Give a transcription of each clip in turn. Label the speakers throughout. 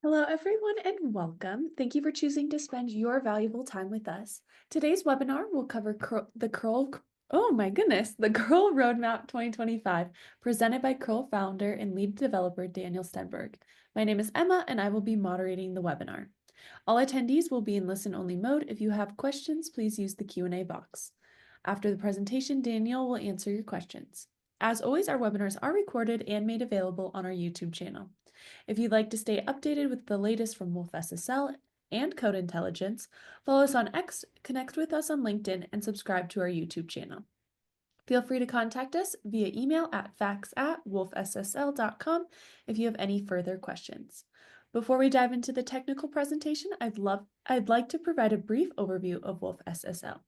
Speaker 1: Hello, everyone, and welcome. Thank you for choosing to spend your valuable time with us. Today's webinar will cover the Curl Roadmap 2025, presented by Curl founder and lead developer Daniel Stenberg. My name is Emma, and I will be moderating the webinar. All attendees will be in listen-only mode. If you have questions, please use the Q&A box. After the presentation, Daniel will answer your questions. As always, our webinars are recorded and made available on our YouTube channel. If you'd like to stay updated with the latest from Wolf SSL and Code Intelligence, follow us on X, connect with us on LinkedIn, and subscribe to our YouTube channel. Feel free to contact us via email at facts@wolfssl.com if you have any further questions. Before we dive into the technical presentation, I'd like to provide a brief overview of Wolf SSL.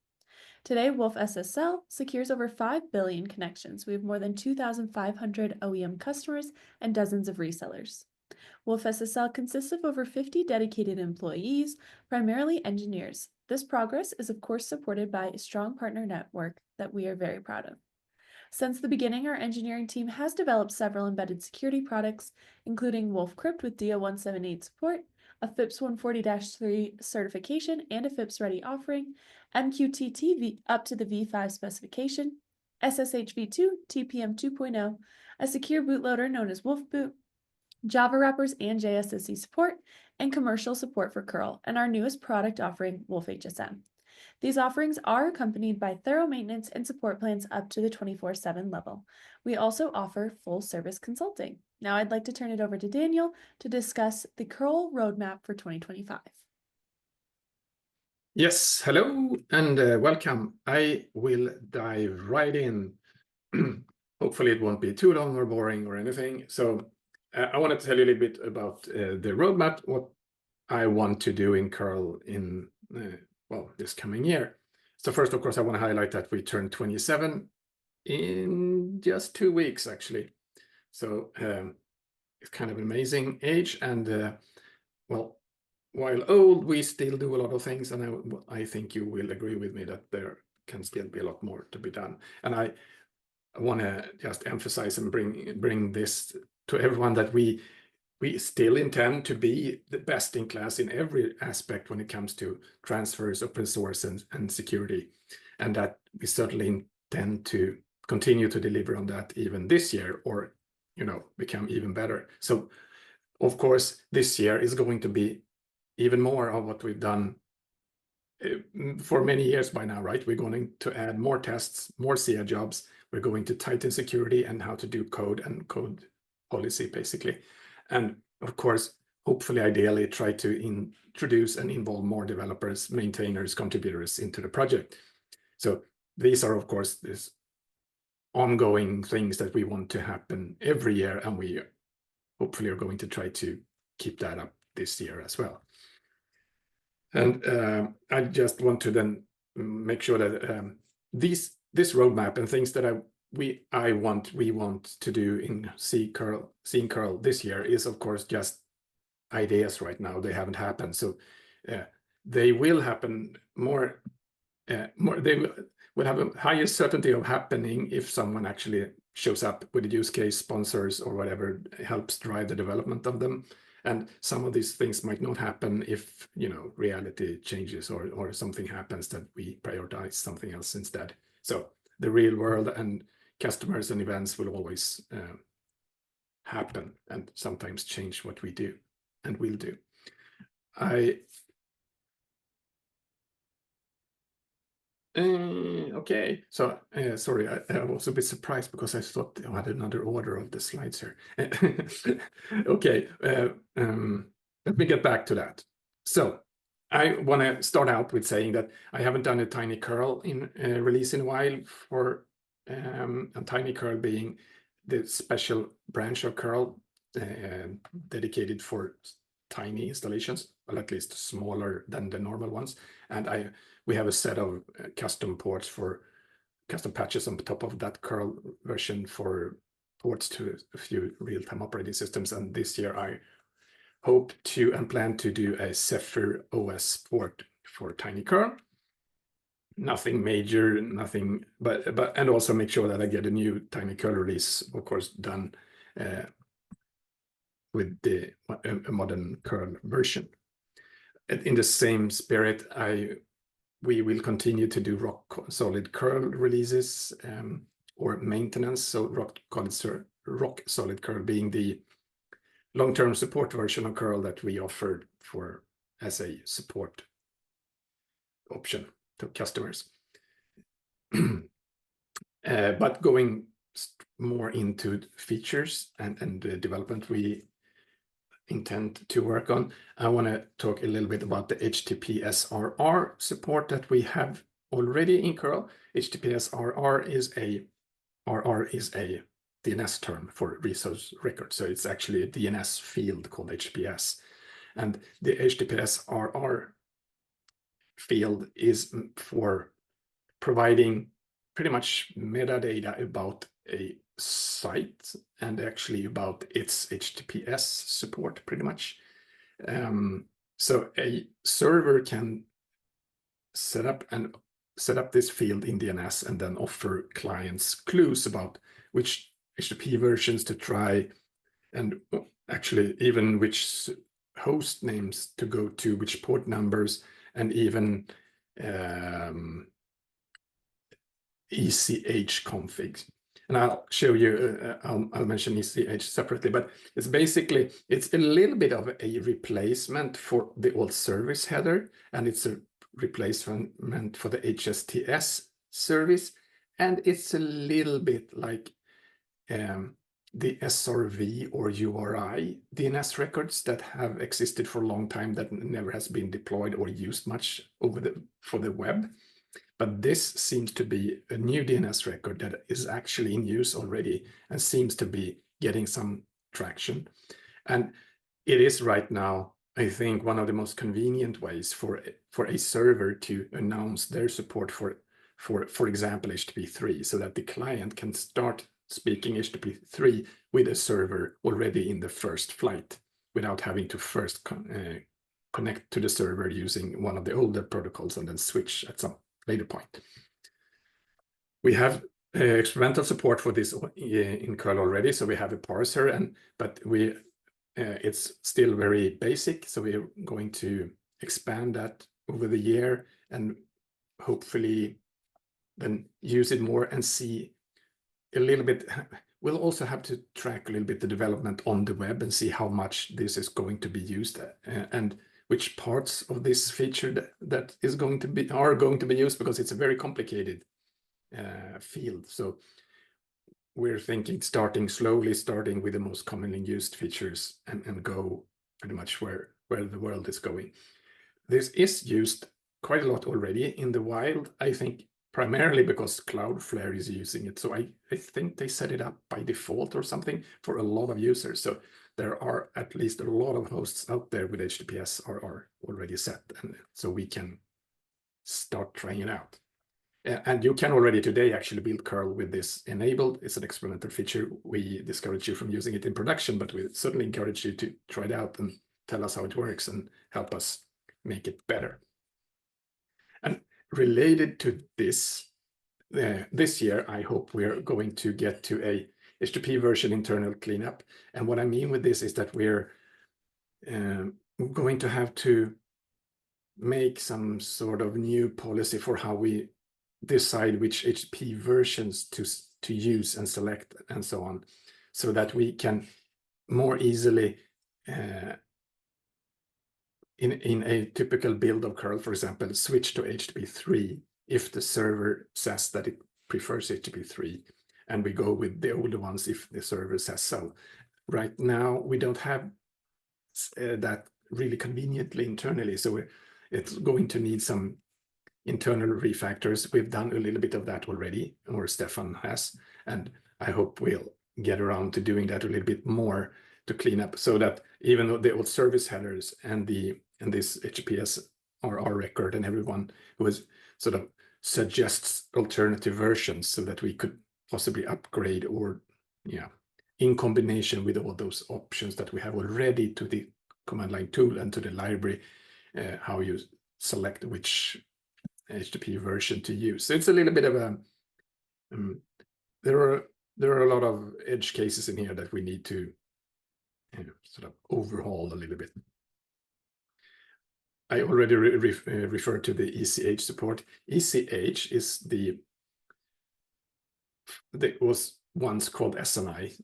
Speaker 1: Today, Wolf SSL secures over 5 billion connections. We have more than 2,500 OEM customers and dozens of resellers. Wolf SSL consists of over 50 dedicated employees, primarily engineers. This progress is, of course, supported by a strong partner network that we are very proud of. Since the beginning, our engineering team has developed several embedded security products, including Wolf Crypt with DO178 support, a FIPS 140-3 certification, and a FIPS Ready offering, MQTT up to the V5 specification, SSH v2, TPM 2.0, a secure bootloader known as Wolf Boot, Java wrappers and JSSC support, and commercial support for curl, and our newest product offering, Wolf HSM. These offerings are accompanied by thorough maintenance and support plans up to the 24/7 level. We also offer full service consulting. Now I'd like to turn it over to Daniel to discuss the curl roadmap for 2025.
Speaker 2: Yes, hello and welcome. I will dive right in. Hopefully it won't be too long or boring or anything. So I want to tell you a little bit about the roadmap, what I want to do in curl in this coming year. So first, of course, I want to highlight that we turn 27 in just 2 weeks, actually. So it's kind of an amazing age, and while old, we still do a lot of things, and I think you will agree with me that there can still be a lot more to be done. And I want to just emphasize and bring this to everyone that we still intend to be the best in class in every aspect when it comes to transfers, open source, and security, and that we certainly intend to continue to deliver on that even this year, or become even better. So, of course, this year is going to be even more of what we've done for many years by now, right? We're going to add more tests, more CI jobs. We're going to tighten security and how to do code and code policy, basically. And of course, hopefully, ideally, try to introduce and involve more developers, maintainers, contributors into the project. So these are, of course, these ongoing things that we want to happen every year, and we hopefully are going to try to keep that up this year as well. And I just want to then make sure that this roadmap and things that we want to do in seeing curl this year is, of course, just ideas right now. They haven't happened, so they will happen more. They will have a higher certainty of happening if someone actually shows up with a use case, sponsors, or whatever helps drive the development of them. And some of these things might not happen if reality changes or something happens that we prioritize something else instead. So the real world and customers and events will always happen and sometimes change what we do and will do. Okay, so sorry, I was a bit surprised because I thought I had another order of the slides here. Okay, let me get back to that. So I want to start out with saying that I haven't done a tiny curl in release in a while, for a tiny curl being the special branch of curl dedicated for tiny installations, well, at least smaller than the normal ones. And we have a set of custom ports for custom patches on top of that curl version for ports to a few real-time operating systems. And this year I hope to and plan to do a Zephyr OS port for tiny curl. Nothing major, nothing, but and also make sure that I get a new tiny curl release, of course, done with a modern curl version. In the same spirit, we will continue to do rock solid curl releases or maintenance. So rock solid curl being the long-term support version of curl that we offered as a support option to customers. But going more into features and the development we intend to work on, I want to talk a little bit about the HTTPS-RR support that we have already in curl. HTTPS-RR is a DNS term for resource record. So it's actually a DNS field called HTTPS. And the HTTPS-RR field is for providing pretty much metadata about a site and actually about its HTTPS support pretty much. So a server can set up this field in DNS and then offer clients clues about which HTTP versions to try, and actually even which host names to go to, which port numbers, and even ECH configs. And I'll show you, I'll mention ECH separately, but it's basically, it's a little bit of a replacement for the old service header, and it's a replacement for the HSTS service, and it's a little bit like the SRV or URI DNS records that have existed for a long time that never has been deployed or used much for the web. But this seems to be a new DNS record that is actually in use already and seems to be getting some traction. And it is right now, I think, one of the most convenient ways for a server to announce their support for example, HTTP3, so that the client can start speaking HTTP3 with a server already in the first flight without having to first connect to the server using one of the older protocols and then switch at some later point. We have experimental support for this in curl already, so we have a parser, but it's still very basic, so we're going to expand that over the year and hopefully then use it more and see a little bit. We'll also have to track a little bit the development on the web and see how much this is going to be used and which parts of this feature that are going to be used, because it's a very complicated field. So we're thinking starting with the most commonly used features and go pretty much where the world is going. This is used quite a lot already in the wild, I think, primarily because Cloudflare is using it. So I think they set it up by default or something for a lot of users. So there are at least a lot of hosts out there with HTTPS-RR already set, and so we can start trying it out. And you can already today actually build curl with this enabled. It's an experimental feature. We discourage you from using it in production, but we certainly encourage you to try it out and tell us how it works and help us make it better. And related to this, this year, I hope we're going to get to a HTTP version internal cleanup. And what I mean with this is that we're going to have to make some sort of new policy for how we decide which HTTP versions to use and select and so on, so that we can more easily in a typical build of curl, for example, switch to HTTP3 if the server says that it prefers HTTP3, and we go with the older ones if the server says so. Right now, we don't have that really conveniently internally, so it's going to need some internal refactors. We've done a little bit of that already, or Stefan has, and I hope we'll get around to doing that a little bit more to clean up, so that even though the old service headers and this HTTPS-RR record and everyone who is sort of suggests alternative versions so that we could possibly upgrade or in combination with all those options that we have already to the command line tool and to the library, how you select which HTTP version to use. So it's a little bit of a there are a lot of edge cases in here that we need to sort of overhauled a little bit. I already referred to the ECH support. ECH is that was once called SNI.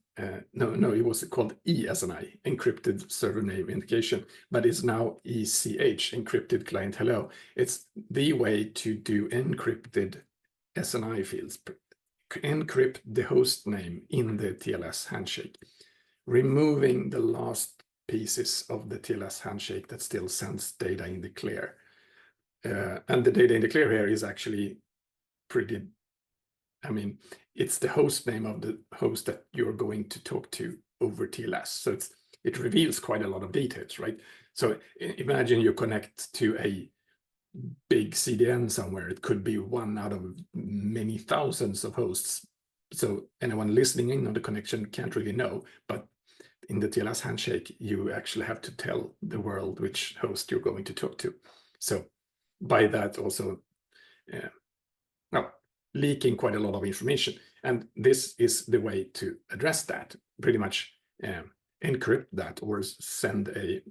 Speaker 2: No, it was called ESNI, encrypted server name indication, but it's now ECH, encrypted client hello. It's the way to do encrypted SNI fields, encrypt the host name in the TLS handshake, removing the last pieces of the TLS handshake that still sends data in the clear. And the data in the clear here is actually pretty, I mean, it's the host name of the host that you're going to talk to over TLS. So it reveals quite a lot of details, right? So imagine you connect to a big CDN somewhere. It could be one out of many thousands of hosts. So anyone listening in on the connection can't really know, but in the TLS handshake, you actually have to tell the world which host you're going to talk to. So by that also, leaking quite a lot of information. And this is the way to address that, pretty much encrypt that or send a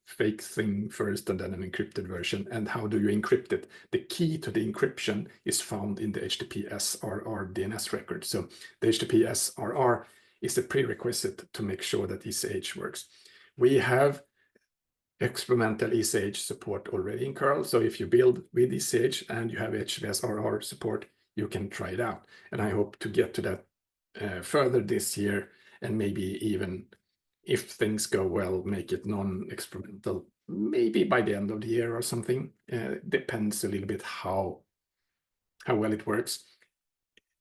Speaker 2: fake thing first and then an encrypted version. And how do you encrypt it? The key to the encryption is found in the HTTP SRR DNS record. So the HTTP SRR is a prerequisite to make sure that ECH works. We have experimental ECH support already in curl. So if you build with ECH and you have HTTP/SRR support, you can try it out. And I hope to get to that further this year, and maybe even, if things go well, make it non-experimental, maybe by the end of the year or something. Depends a little bit how well it works.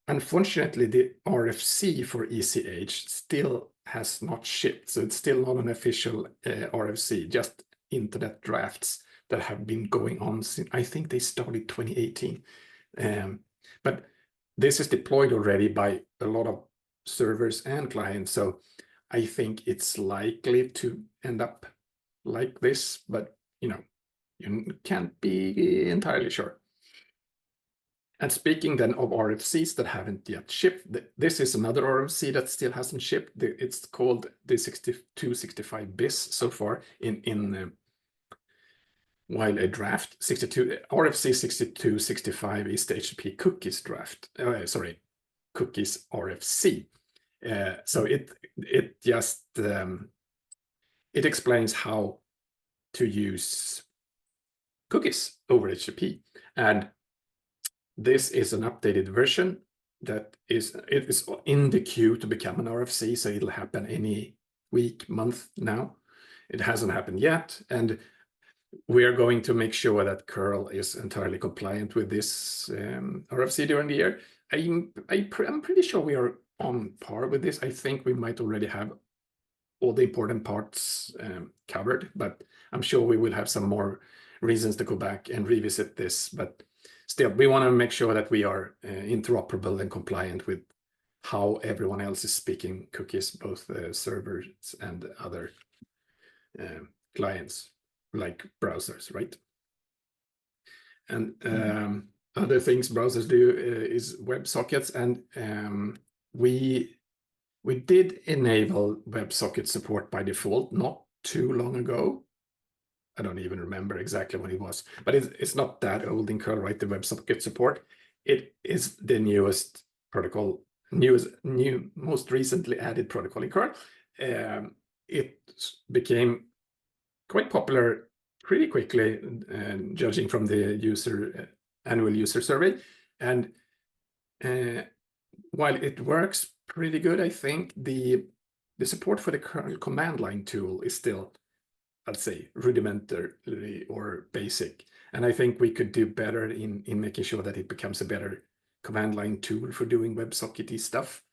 Speaker 2: Unfortunately, the RFC for ECH still has not shipped, so it's still not an official RFC, just internet drafts that have been going on since, I think they started 2018. But this is deployed already by a lot of servers and clients, so I think it's likely to end up like this, but you can't be entirely sure. And speaking then of RFCs that haven't yet shipped, this is another RFC that still hasn't shipped. It's called the 6265 BIS so far while a draft RFC 6265 is the HTTP cookies draft. Cookies RFC. So it just it explains how to use cookies over HTTP, and this is an updated version that is in the queue to become an RFC, so it'll happen any week, month now. It hasn't happened yet, and we are going to make sure that curl is entirely compliant with this RFC during the year. I'm pretty sure we are on par with this. I think we might already have all the important parts covered, but I'm sure we will have some more reasons to go back and revisit this. But still, we want to make sure that we are interoperable and compliant with how everyone else is speaking cookies, both servers and other clients like browsers, right? And other things browsers do is WebSockets, and we did enable WebSocket support by default not too long ago. I don't even remember exactly when it was, but it's not that old in curl, right? The WebSocket support. It is the newest protocol, most recently added protocol in curl. It became quite popular pretty quickly, judging from the annual user survey. And while it works pretty good, I think the support for the curl command line tool is still, I'd say, rudimentary or basic. And I think we could do better in making sure that it becomes a better command line tool for doing WebSockety stuff.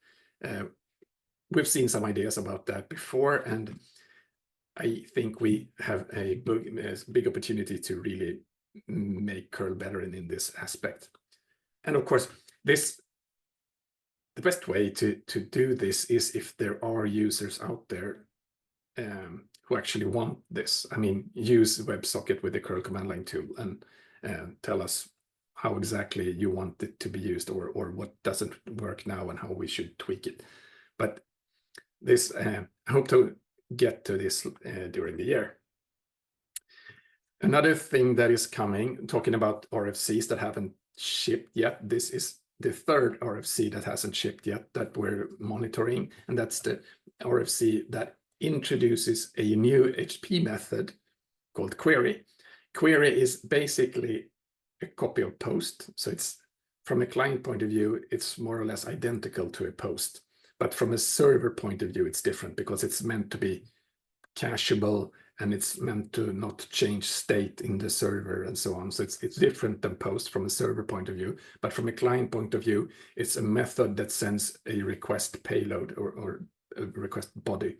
Speaker 2: We've seen some ideas about that before, and I think we have a big opportunity to really make curl better in this aspect. And of course, the best way to do this is if there are users out there who actually want this. I mean, use WebSocket with the curl command line tool and tell us how exactly you want it to be used, or what doesn't work now and how we should tweak it. But this, I hope to get to this during the year. Another thing that is coming, talking about RFCs that haven't shipped yet, this is the third RFC that hasn't shipped yet that we're monitoring, and that's the RFC that introduces a new HP method called query. Query is basically a copy of post, so it's from a client point of view, it's more or less identical to a post, but from a server point of view, it's different because it's meant to be cacheable and it's meant to not change state in the server and so on. So it's different than post from a server point of view, but from a client point of view, it's a method that sends a request payload or a request body.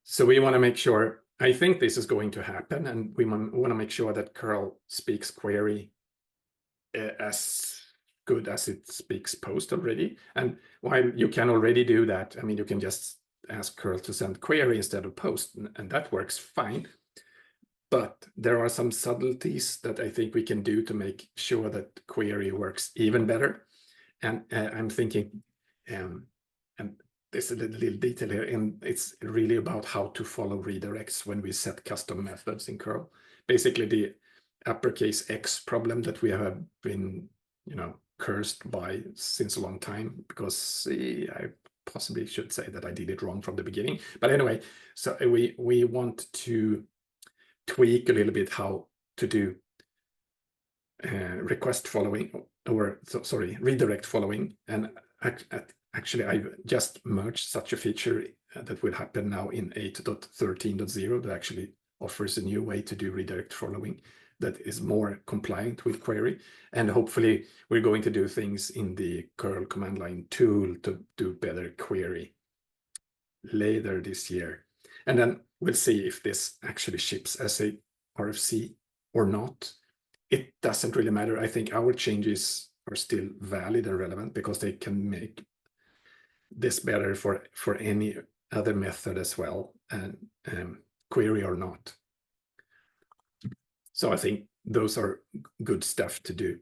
Speaker 2: So we want to make sure, I think this is going to happen, and we want to make sure that curl speaks query as good as it speaks post already. And while you can already do that, I mean, you can just ask curl to send query instead of post, and that works fine. But there are some subtleties that I think we can do to make sure that query works even better. And I'm thinking, and there's a little detail here, and it's really about how to follow redirects when we set custom methods in curl. Basically, the uppercase X problem that we have been, cursed by since a long time, because I possibly should say that I did it wrong from the beginning. But anyway, so we want to tweak a little bit how to do request following, or sorry, redirect following. And actually, I've just merged such a feature that will happen now in 8.13.0 that actually offers a new way to do redirect following that is more compliant with query. And hopefully we're going to do things in the curl command line tool to do better query later this year. And then we'll see if this actually ships as a RFC or not. It doesn't really matter. I think our changes are still valid and relevant because they can make this better for any other method as well, and query or not. So I think those are good stuff to do.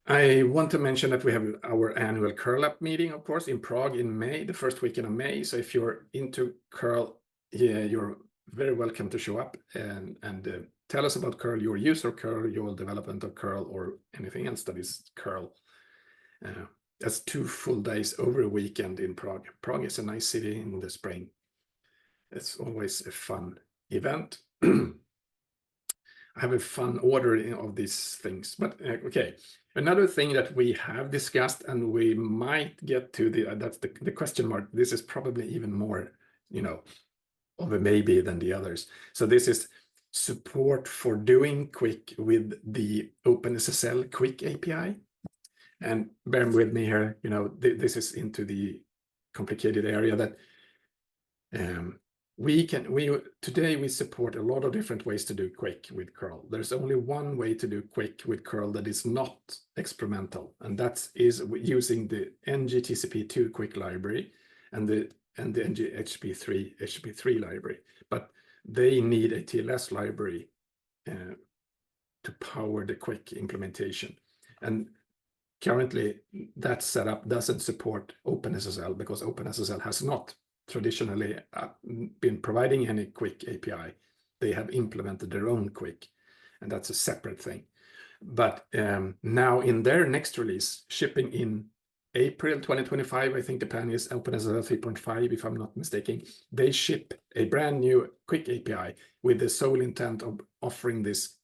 Speaker 2: I want to mention that we have our annual curl up meeting, of course, in Prague in May, the first weekend of May. So if you're into curl, yeah, you're very welcome to show up and tell us about curl, your use of curl, your development of curl, or anything else that is curl. That's 2 full days over a weekend in Prague. Prague is a nice city in the spring. It's always a fun event. I have a fun order of these things, but okay. Another thing that we have discussed and we might get to that's the question mark. This is probably even more, of a maybe than the others. So this is support for doing quick with the OpenSSL quick API. And bear with me here, this is into the complicated area that today we support a lot of different ways to do quick with curl. There's only one way to do quick with curl that is not experimental, and that is using the ngTCP2 quick library and the HTTP3 library. But they need a TLS library to power the quick implementation. And currently, that setup doesn't support OpenSSL because OpenSSL has not traditionally been providing any quick API. They have implemented their own quick, and that's a separate thing. But now in their next release, shipping in April 2025, I think the plan is OpenSSL 3.5, if I'm not mistaken, they ship a brand new quick API with the sole intent of offering this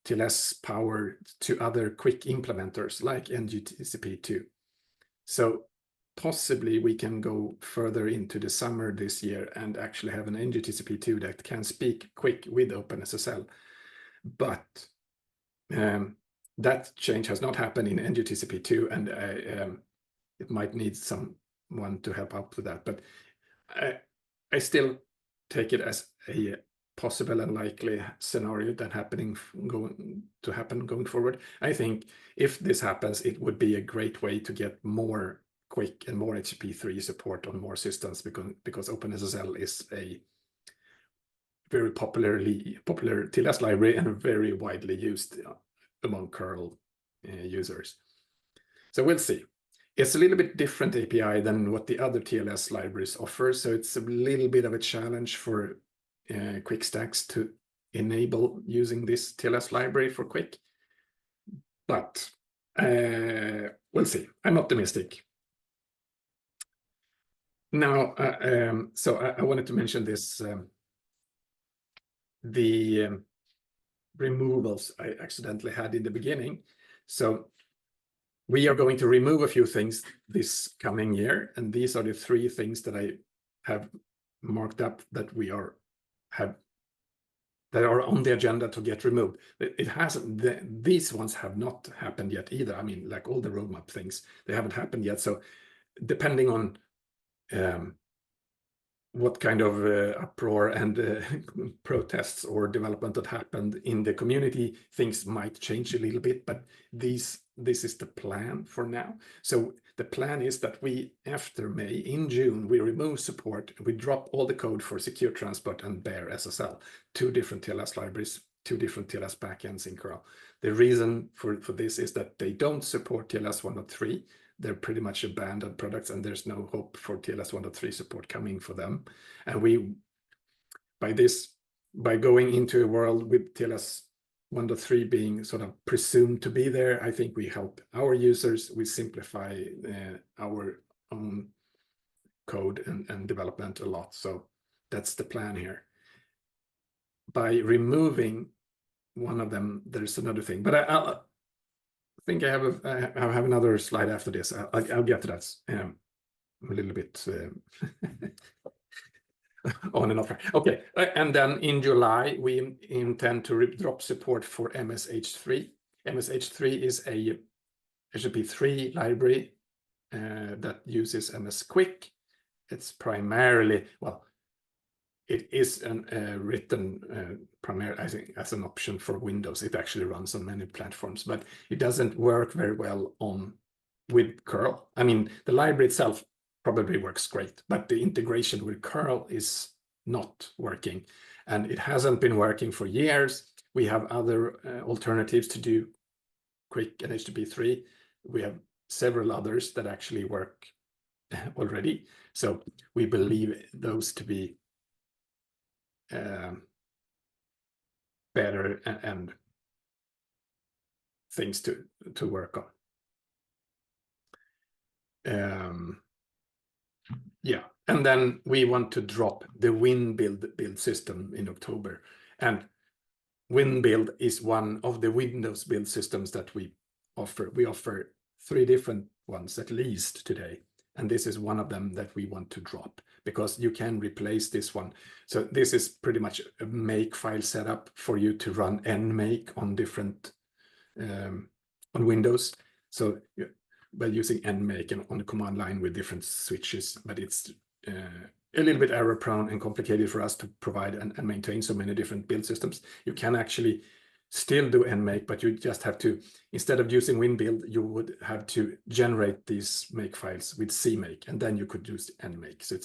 Speaker 2: TLS power to other quick implementers like ngTCP2. So possibly we can go further into the summer this year and actually have an ngTCP2 that can speak quick with OpenSSL. But that change has not happened in ngTCP2, and it might need someone to help out with that. But I still take it as a possible and likely scenario that going forward. I think if this happens, it would be a great way to get more quick and more HTTP3 support on more systems because OpenSSL is a very popular TLS library and very widely used among curl users. So we'll see. It's a little bit different API than what the other TLS libraries offer, so it's a little bit of a challenge for Quick Stacks to enable using this TLS library for Quick. But we'll see. I'm optimistic. Now, so I wanted to mention this, the removals I accidentally had in the beginning. So we are going to remove a few things this coming year, and these are the 3 things that I have marked up that that are on the agenda to get removed. It hasn't. These ones have not happened yet either. I mean, like all the roadmap things, they haven't happened yet. So depending on what kind of uproar and protests or development that happened in the community, things might change a little bit, but this is the plan for now. So the plan is that we, after May, in June, we remove support, we drop all the code for Secure Transport and Bear SSL, 2 different TLS libraries, 2 different TLS backends in curl. The reason for this is that they don't support TLS 1.3. They're pretty much abandoned products, and there's no hope for TLS 1.3 support coming for them. And we, by going into a world with TLS 1.3 being sort of presumed to be there, I think we help our users, we simplify our own code and development a lot. So that's the plan here. By removing one of them, there's another thing, but I think I have another slide after this. I'll get to that. I'm a little bit on and off. Okay, and then in July we intend to drop support for MSH3. MSH3 is a HTTP3 library that uses MS Quick. It's primarily, well, it is written primarily, I think, as an option for Windows. It actually runs on many platforms, but it doesn't work very well with curl. I mean, the library itself probably works great, but the integration with curl is not working, and it hasn't been working for years. We have other alternatives to do Quick and HTTP3. We have several others that actually work already, so we believe those to be better and things to work on. Yeah, and then we want to drop the WinBuild system in October, and WinBuild is one of the Windows build systems that we offer. We offer 3 different ones at least today, and this is one of them that we want to drop because you can replace this one. So this is pretty much a makefile setup for you to run nmake on different on Windows. So by using nmake and on the command line with different switches, but it's a little bit error prone and complicated for us to provide and maintain so many different build systems. You can actually still do nmake, but you just have to, instead of using WinBuild, you would have to generate these make files with CMake, and then you could use nmake. So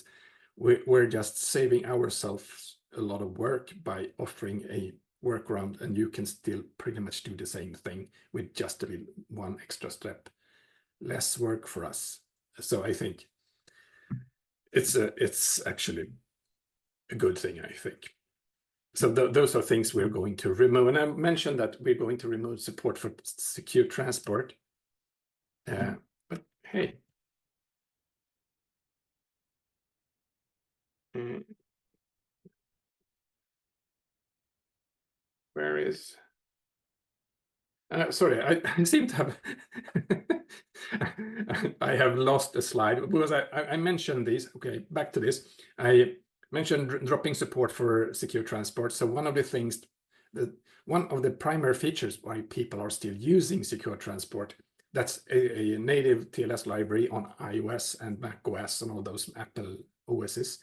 Speaker 2: we're just saving ourselves a lot of work by offering a workaround, and you can still pretty much do the same thing with just a little one extra step less work for us. So I think it's actually a good thing, I think. So those are things we're going to remove. And I mentioned that we're going to remove support for secure transport. But hey, where is... sorry, I seem to have I have lost a slide because I mentioned these. Okay, back to this. I mentioned dropping support for secure transport. So one of the things one of the primary features why people are still using secure transport, that's a native TLS library on iOS and Mac OS and all those Apple OSs.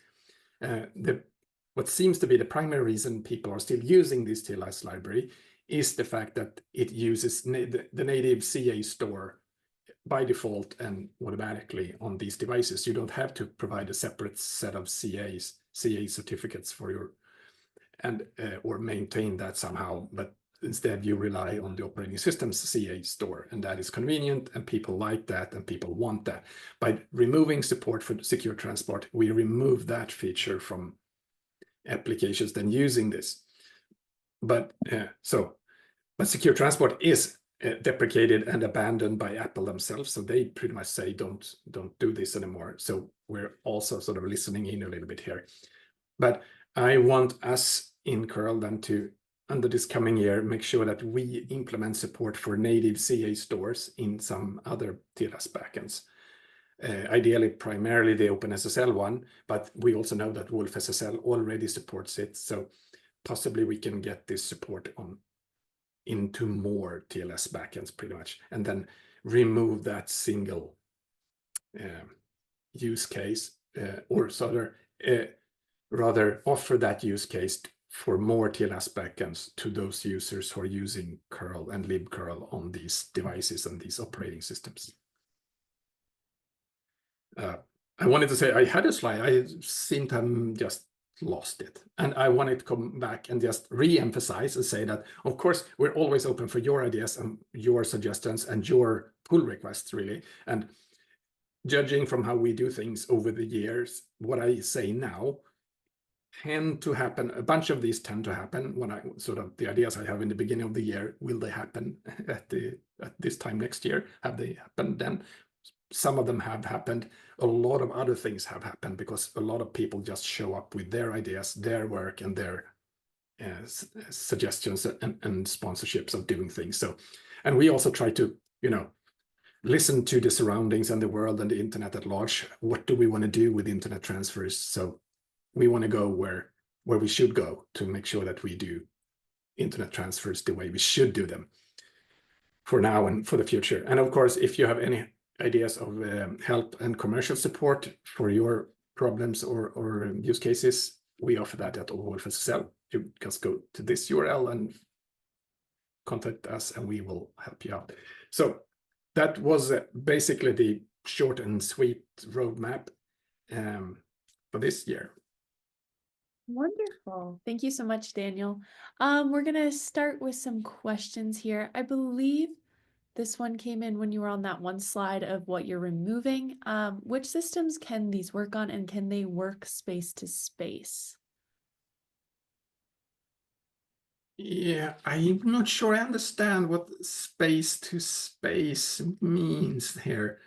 Speaker 2: What seems to be the primary reason people are still using this TLS library is the fact that it uses the native CA store by default and automatically on these devices. You don't have to provide a separate set of CA certificates for your or maintain that somehow. But instead you rely on the operating system's CA store, and that is convenient, and people like that, and people want that. By removing support for secure transport, we remove that feature from applications then using this. But secure transport is deprecated and abandoned by Apple themselves, so they pretty much say don't do this anymore. So we're also sort of listening in a little bit here. But I want us in curl then to, under this coming year, make sure that we implement support for native CA stores in some other TLS backends. Ideally, primarily the OpenSSL one, but we also know that Wolf SSL already supports it. So possibly we can get this support into more TLS backends pretty much, and then remove that single use case, or rather offer that use case for more TLS backends to those users who are using curl and libcurl on these devices and these operating systems. I wanted to say I had a slide. I seem to have just lost it, and I wanted to come back and just re-emphasize and say that, of course, we're always open for your ideas and your suggestions and your pull requests, really. And judging from how we do things over the years, what I say now tend to happen. A bunch of these tend to happen when I sort of the ideas I have in the beginning of the year. Will they happen at this time next year? Have they happened then? Some of them have happened. A lot of other things have happened because a lot of people just show up with their ideas, their work, and their suggestions and sponsorships of doing things. So, and we also try to, listen to the surroundings and the world and the internet at large. What do we want to do with internet transfers? So we want to go where we should go to make sure that we do internet transfers the way we should do them for now and for the future. And of course, if you have any ideas of help and commercial support for your problems or use cases, we offer that at Wolf SSL. You just go to this URL and contact us, and we will help you out. So that was basically the short and sweet roadmap for this year.
Speaker 1: Wonderful. Thank you so much, Daniel. We're going to start with some questions here. I believe this one came in when you were on that one slide of what you're removing. Which systems can these work on, and can they work space to space?
Speaker 2: Yeah, I'm not sure I understand what space to space means here.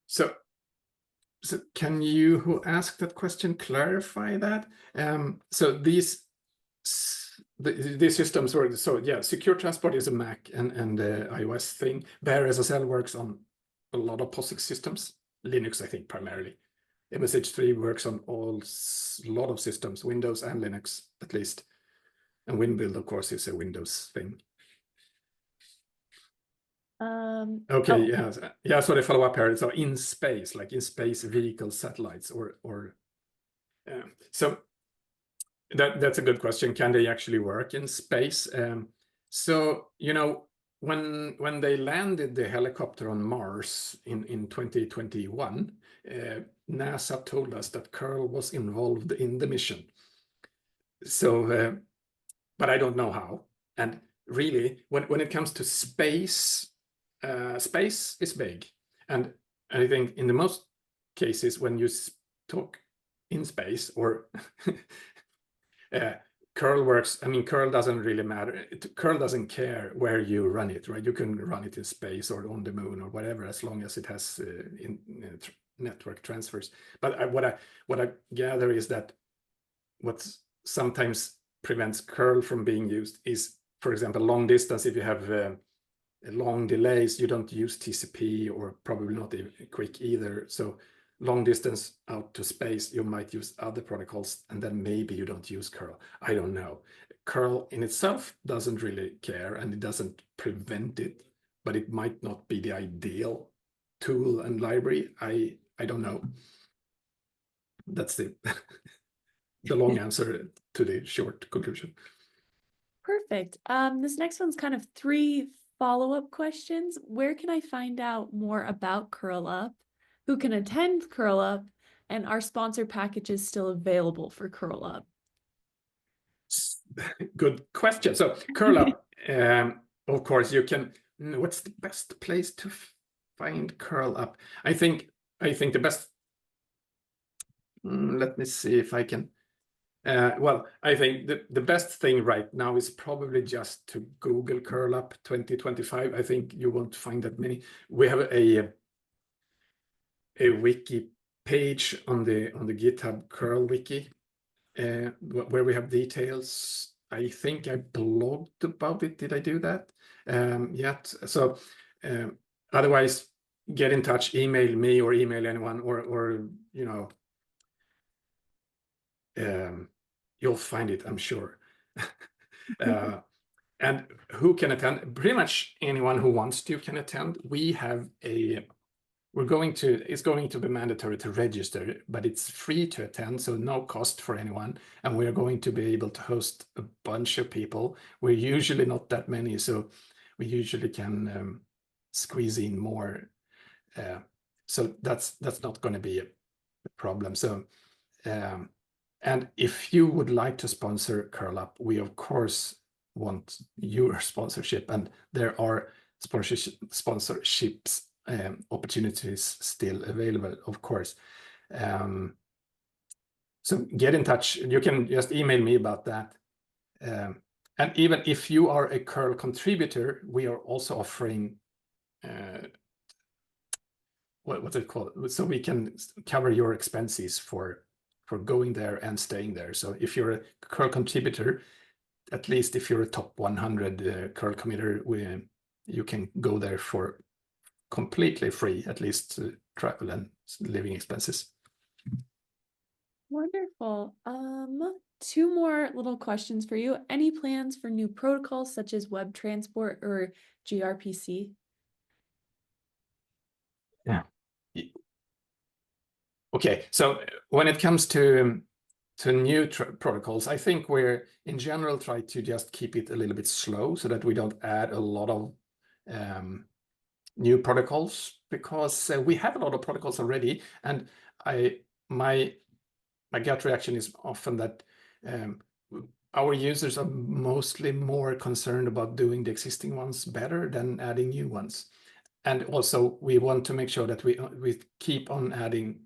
Speaker 2: So can you, who asked that question, clarify that? So these systems work. So yeah, secure transport is a Mac and iOS thing. Bare SSL works on a lot of POSIX systems, Linux, I think, primarily. MSH3 works on a lot of systems, Windows and Linux, at least. And WinBuild, of course, is a Windows thing. Okay,
Speaker 1: oh.
Speaker 2: yeah. So they follow up here. So in space, like in space vehicle satellites, or so that's a good question. Can they actually work in space? So when they landed the helicopter on Mars in 2021, NASA told us that curl was involved in the mission. So, but I don't know how. And really, when it comes to space, space is big. And I think in the most cases, when you talk in space or curl works, I mean, curl doesn't really matter. Curl doesn't care where you run it, right? You can run it in space or on the moon or whatever, as long as it has network transfers. But what I gather is that what sometimes prevents curl from being used is, for example, long distance. If you have long delays, you don't use TCP, or probably not quick either. So long distance out to space, you might use other protocols, and then maybe you don't use curl. I don't know. Curl in itself doesn't really care, and it doesn't prevent it, but it might not be the ideal tool and library. I don't know. That's the long answer to the short conclusion.
Speaker 1: Perfect. This next one's kind of 3 follow-up questions. Where can I find out more about Curl Up? Who can attend Curl Up? And are sponsor packages still available for Curl Up?
Speaker 2: good question. So curl up, of course, you can. What's the best place to find curl up? I think the best. Let me see if I can. Well, I think the best thing right now is probably just to Google curl up 2025. I think you won't find that many. We have a wiki page on the GitHub curl wiki, where we have details. I think I blogged about it. Did I do that yet? So otherwise, get in touch, email me or email anyone, or you know, you'll find it, I'm sure. And who can attend? Pretty much anyone who wants to can attend. We have it's going to be mandatory to register, but it's free to attend, so no cost for anyone. And we are going to be able to host a bunch of people. We're usually not that many, so we usually can squeeze in more. So that's not going to be a problem. So, and if you would like to sponsor Curl Up, we of course want your sponsorship, and there are sponsorships opportunities still available, of course. So get in touch. You can just email me about that. And even if you are a curl contributor, we are also offering what's it called? So we can cover your expenses for going there and staying there. So if you're a curl contributor, at least if you're a top 100 curl committer, you can go there for completely free, at least travel and living expenses.
Speaker 1: Wonderful. Two more little questions for you. Any plans for new protocols such as web transport or gRPC?
Speaker 2: Yeah. Okay, so when it comes to new protocols, I think we're in general try to just keep it a little bit slow so that we don't add a lot of new protocols, because we have a lot of protocols already, and my gut reaction is often that our users are mostly more concerned about doing the existing ones better than adding new ones. And also we want to make sure that we keep on adding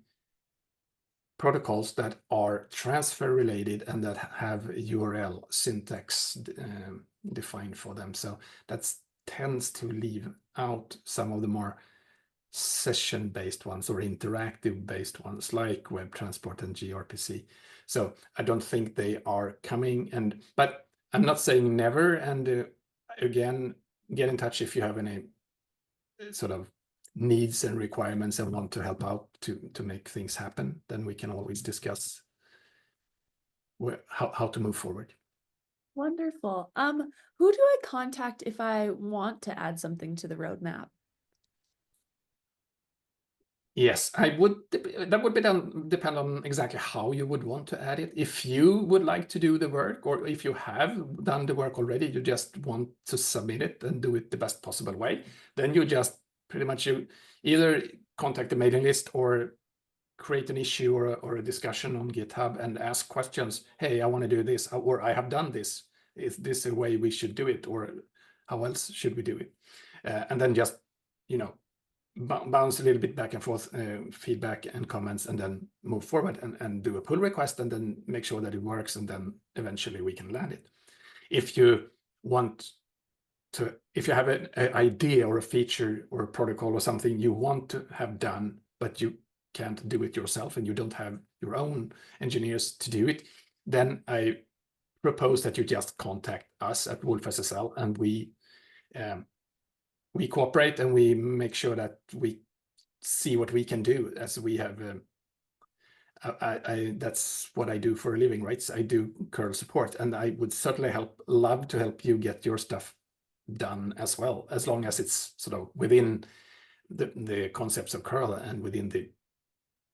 Speaker 2: protocols that are transfer related and that have URL syntax defined for them. So that tends to leave out some of the more session-based ones or interactive-based ones like web transport and gRPC. So I don't think they are coming, but I'm not saying never. And again, get in touch if you have any sort of needs and requirements and want to help out to make things happen. Then we can always discuss how to move forward.
Speaker 1: Wonderful. Who do I contact if I want to add something to the roadmap?
Speaker 2: Yes, that would depend on exactly how you would want to add it. If you would like to do the work, or if you have done the work already, you just want to submit it and do it the best possible way, then you just pretty much you either contact the mailing list or create an issue or a discussion on GitHub and ask questions. Hey, I want to do this, or I have done this. Is this a way we should do it, or how else should we do it? And then just, bounce a little bit back and forth, feedback and comments, and then move forward and do a pull request, and then make sure that it works, and then eventually we can land it. If you have an idea or a feature or a protocol or something you want to have done, but you can't do it yourself and you don't have your own engineers to do it, then I propose that you just contact us at wolfSSL, and we cooperate and we make sure that we see what we can do, as we have that's what I do for a living, right? So I do curl support, and I would certainly love to help you get your stuff done as well, as long as it's sort of within the concepts of curl and within the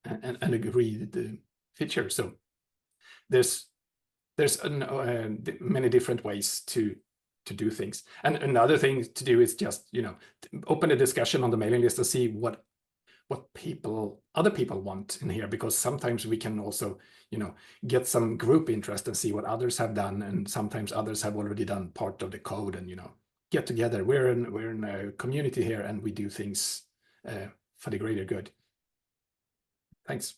Speaker 2: and agreed features. So there's many different ways to do things. And another thing to do is just open a discussion on the mailing list and see what what other people want in here, because sometimes we can also, get some group interest and see what others have done, and sometimes others have already done part of the code, and get together. We're in a community here, and we do things for the greater good. Thanks.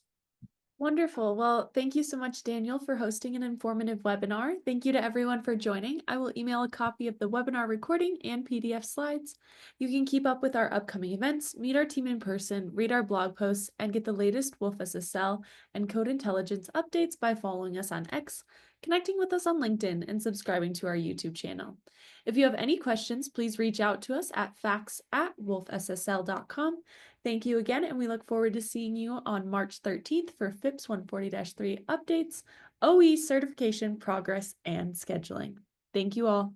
Speaker 1: Wonderful. Well, thank you so much, Daniel, for hosting an informative webinar. Thank you to everyone for joining. I will email a copy of the webinar recording and PDF slides. You can keep up with our upcoming events, meet our team in person, read our blog posts, and get the latest Wolf SSL and Code Intelligence updates by following us on X, connecting with us on LinkedIn, and subscribing to our YouTube channel. If you have any questions, please reach out to us at facts@wolfssl.com. Thank you again, and we look forward to seeing you on March 13th for FIPS 140-3 updates, OE certification progress, and scheduling. Thank you all.